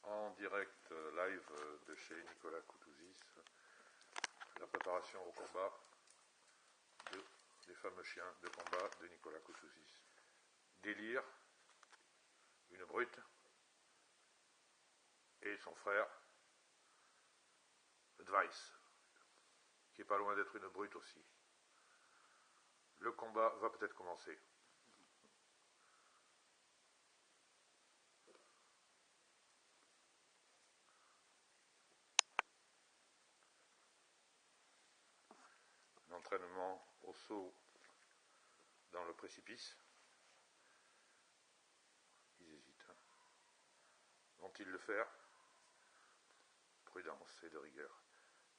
en direct live de chez Nicolas Coutouzis, la préparation au combat des fameux chiens de combat de Nicolas Coutouzis. Délire, une brute, et son frère, Advice, qui est pas loin d'être une brute aussi. Le combat va peut-être commencer. L'entraînement au saut dans le précipice. Ils hésitent. Vont-ils le faire? Prudence et de rigueur.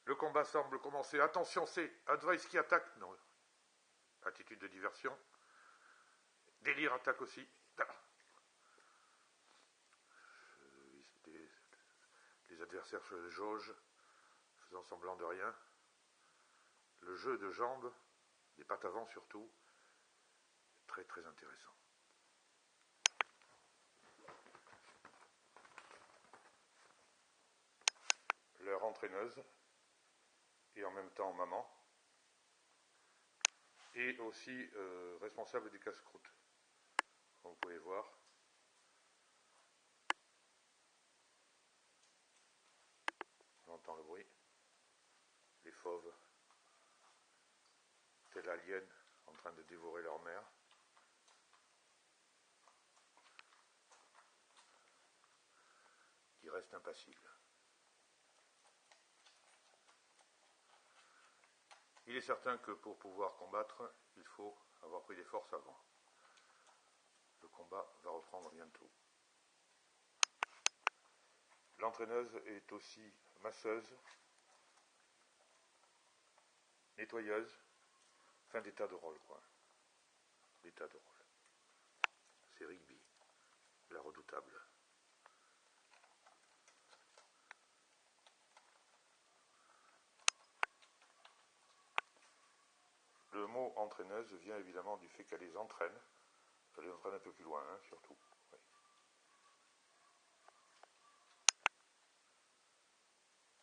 Le combat semble commencer. Attention, c'est Advice qui attaque. Non. Attitude de diversion. Délire attaque aussi. Les adversaires se jaugent, faisant semblant de rien. Le jeu de jambes, des pattes avant surtout, très très intéressant. Leur entraîneuse, et en même temps maman, et aussi responsable du casse-croûte. Comme vous pouvez voir. On entend le bruit. Les fauves, tel alien, en train de dévorer leur mère. Qui reste impassible. Il est certain que pour pouvoir combattre, il faut avoir pris des forces avant. Le combat va reprendre bientôt. L'entraîneuse est aussi masseuse, nettoyeuse, fin d'état de rôle, quoi. L'état de rôle. C'est Rigby, la redoutable. Le mot entraîneuse vient évidemment du fait qu'elle les entraîne. Elle les entraîne un peu plus loin, hein, surtout. Oui.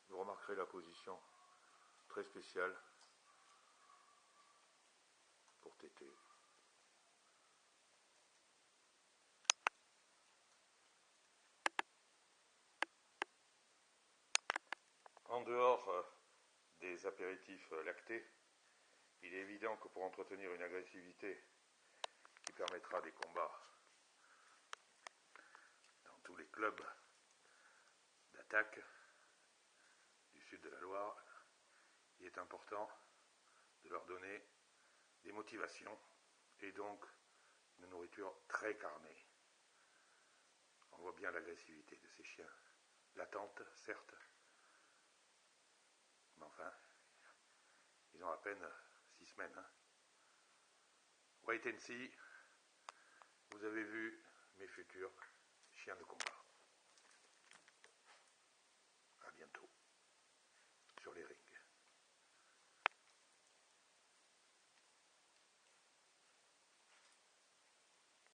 Vous remarquerez la position très spéciale pour téter. En dehors des apéritifs lactés, il est évident que pour entretenir une agressivité qui permettra des combats dans tous les clubs d'attaque du sud de la Loire, il est important de leur donner des motivations et donc une nourriture très carnée. On voit bien l'agressivité de ces chiens, latente certes, mais enfin, ils ont à peine 6 semaines. Hein. Wait and see, vous avez vu mes futurs chiens de combat. À bientôt sur les rings.